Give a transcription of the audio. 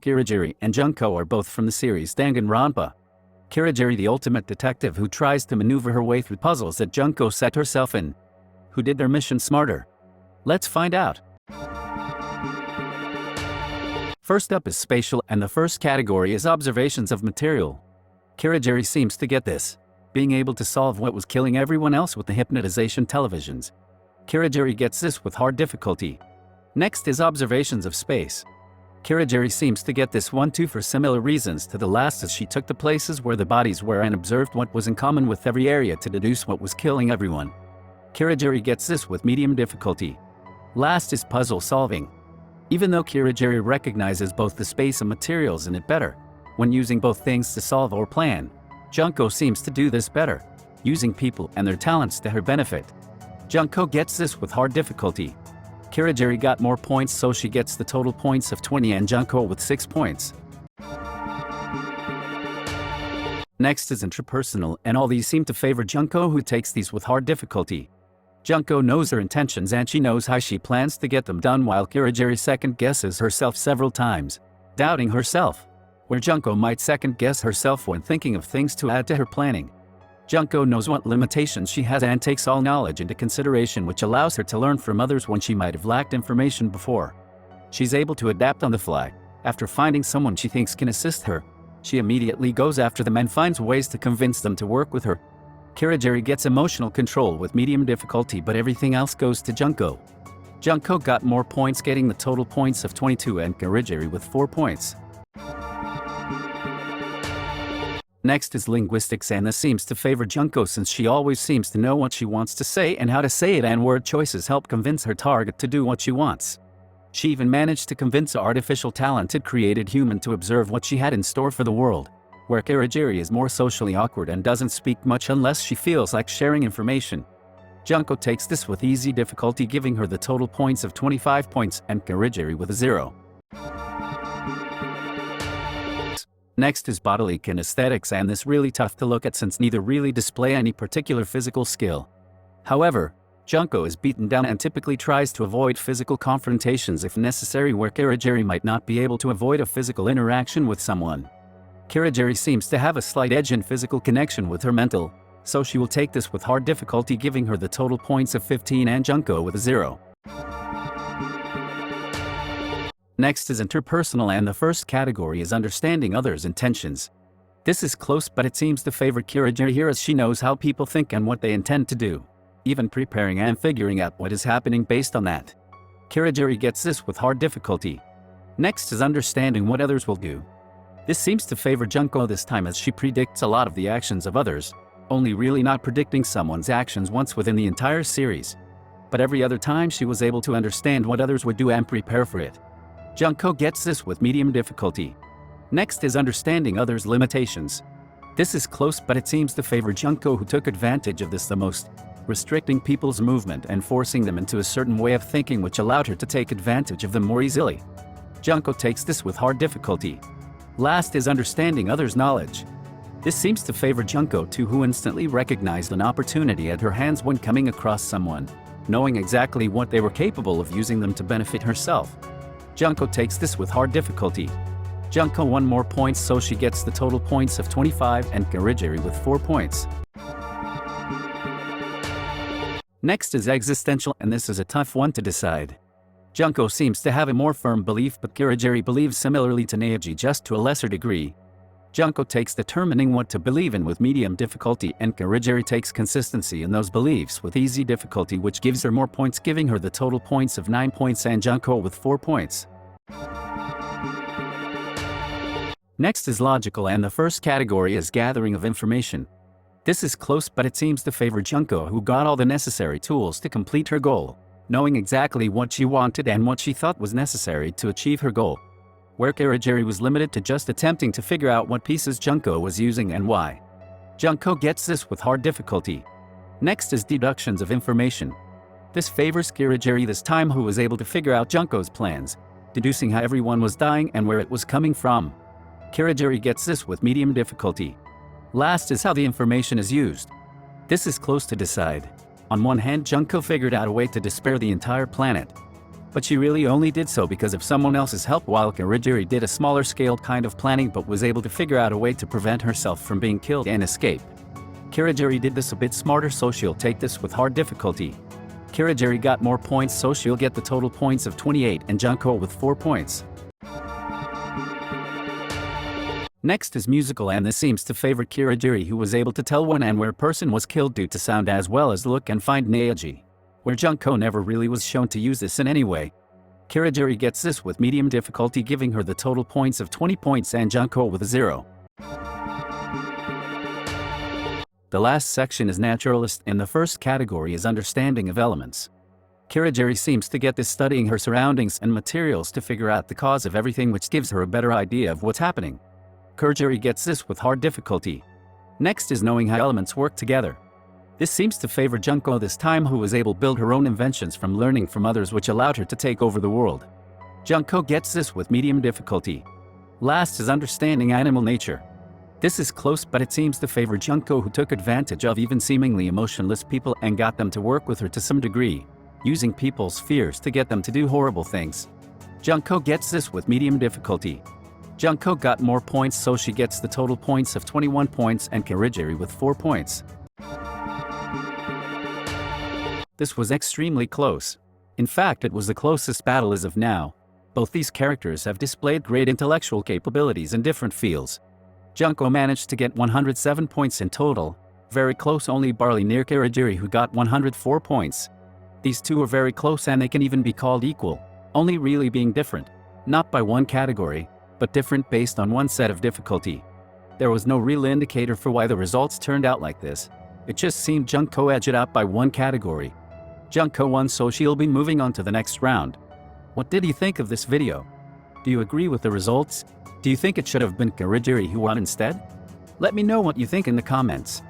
Kirigiri and Junko are both from the series Danganronpa. Kirigiri, the ultimate detective who tries to maneuver her way through puzzles that Junko set herself in. Who did their mission smarter? Let's find out. First up is Spatial, and the first category is observations of material. Kirigiri seems to get this, being able to solve what was killing everyone else with the hypnotization televisions. Kirigiri gets this with hard difficulty. Next is observations of space. Kirigiri seems to get this one too for similar reasons to the last, as she took the places where the bodies were and observed what was in common with every area to deduce what was killing everyone. Kirigiri gets this with medium difficulty. Last is puzzle solving. Even though Kirigiri recognizes both the space and materials in it better, when using both things to solve or plan, Junko seems to do this better, using people and their talents to her benefit. Junko gets this with hard difficulty. Kirigiri got more points, so she gets the total points of 20 and Junko with 6 points. Next is Interpersonal, and all these seem to favor Junko, who takes these with hard difficulty. Junko knows her intentions and she knows how she plans to get them done, while Kirigiri second guesses herself several times, doubting herself, where Junko might second guess herself when thinking of things to add to her planning. Junko knows what limitations she has and takes all knowledge into consideration, which allows her to learn from others when she might have lacked information before. She's able to adapt on the fly. After finding someone she thinks can assist her, she immediately goes after them and finds ways to convince them to work with her. Kirigiri gets emotional control with medium difficulty, but everything else goes to Junko. Junko got more points, getting the total points of 22 and Kirigiri with 4 points. Next is linguistics, and this seems to favor Junko since she always seems to know what she wants to say and how to say it, and word choices help convince her target to do what she wants. She even managed to convince an artificial talented created human to observe what she had in store for the world, where Kirigiri is more socially awkward and doesn't speak much unless she feels like sharing information. Junko takes this with easy difficulty, giving her the total points of 25 points and Kirigiri with a 0. Next is bodily kinesthetics, and this really tough to look at since neither really display any particular physical skill. However, Junko is beaten down and typically tries to avoid physical confrontations if necessary, where Kirigiri might not be able to avoid a physical interaction with someone. Kirigiri seems to have a slight edge in physical connection with her mental, so she will take this with hard difficulty, giving her the total points of 15 and Junko with a 0. Next is interpersonal, and the first category is understanding others' intentions. This is close, but it seems to favor Kirigiri here, as she knows how people think and what they intend to do, even preparing and figuring out what is happening based on that. Kirigiri gets this with hard difficulty. Next is understanding what others will do. This seems to favor Junko this time, as she predicts a lot of the actions of others, only really not predicting someone's actions once within the entire series. But every other time she was able to understand what others would do and prepare for it. Junko gets this with medium difficulty. Next is understanding others' limitations. This is close, but it seems to favor Junko, who took advantage of this the most, restricting people's movement and forcing them into a certain way of thinking, which allowed her to take advantage of them more easily. Junko takes this with hard difficulty. Last is understanding others' knowledge. This seems to favor Junko too, who instantly recognized an opportunity at her hands when coming across someone, knowing exactly what they were capable of, using them to benefit herself. Junko takes this with hard difficulty. Junko won more points, so she gets the total points of 25 and Kirigiri with 4 points. Next is existential, and this is a tough one to decide. Junko seems to have a more firm belief, but Kirigiri believes similarly to Neji, just to a lesser degree. Junko takes determining what to believe in with medium difficulty, and Kirigiri takes consistency in those beliefs with easy difficulty, which gives her more points, giving her the total points of 9 points and Junko with 4 points. Next is logical, and the first category is gathering of information. This is close, but it seems to favor Junko, who got all the necessary tools to complete her goal, knowing exactly what she wanted and what she thought was necessary to achieve her goal, where Kirigiri was limited to just attempting to figure out what pieces Junko was using and why. Junko gets this with hard difficulty. Next is deductions of information. This favors Kirigiri this time, who was able to figure out Junko's plans, deducing how everyone was dying and where it was coming from. Kirigiri gets this with medium difficulty. Last is how the information is used. This is close to decide. On one hand, Junko figured out a way to despair the entire planet. But she really only did so because of someone else's help, while Kirigiri did a smaller scale kind of planning but was able to figure out a way to prevent herself from being killed and escape. Kirigiri did this a bit smarter, so she'll take this with hard difficulty. Kirigiri got more points, so she'll get the total points of 28 and Junko with 4 points. Next is musical, and this seems to favor Kirigiri, who was able to tell when and where a person was killed due to sound as well as look and find neology, where Junko never really was shown to use this in any way. Kirigiri gets this with medium difficulty, giving her the total points of 20 points and Junko with a 0. The last section is Naturalist, and the first category is Understanding of Elements. Kirigiri seems to get this studying her surroundings and materials to figure out the cause of everything, which gives her a better idea of what's happening. Kirigiri gets this with hard difficulty. Next is Knowing how elements work together. This seems to favor Junko this time, who was able to build her own inventions from learning from others, which allowed her to take over the world. Junko gets this with medium difficulty. Last is Understanding Animal Nature. This is close, but it seems to favor Junko, who took advantage of even seemingly emotionless people and got them to work with her to some degree, using people's fears to get them to do horrible things. Junko gets this with medium difficulty. Junko got more points, so she gets the total points of 21 points and Kirigiri with 4 points. This was extremely close. In fact, it was the closest battle as of now. Both these characters have displayed great intellectual capabilities in different fields. Junko managed to get 107 points in total, very close only barely near Kirigiri, who got 104 points. These two are very close, and they can even be called equal, only really being different, not by one category, but different based on one set of difficulty. There was no real indicator for why the results turned out like this. It just seemed Junko edged it out by one category. Junko won, so she'll be moving on to the next round. What did you think of this video? Do you agree with the results? Do you think it should have been Kirigiri who won instead? Let me know what you think in the comments.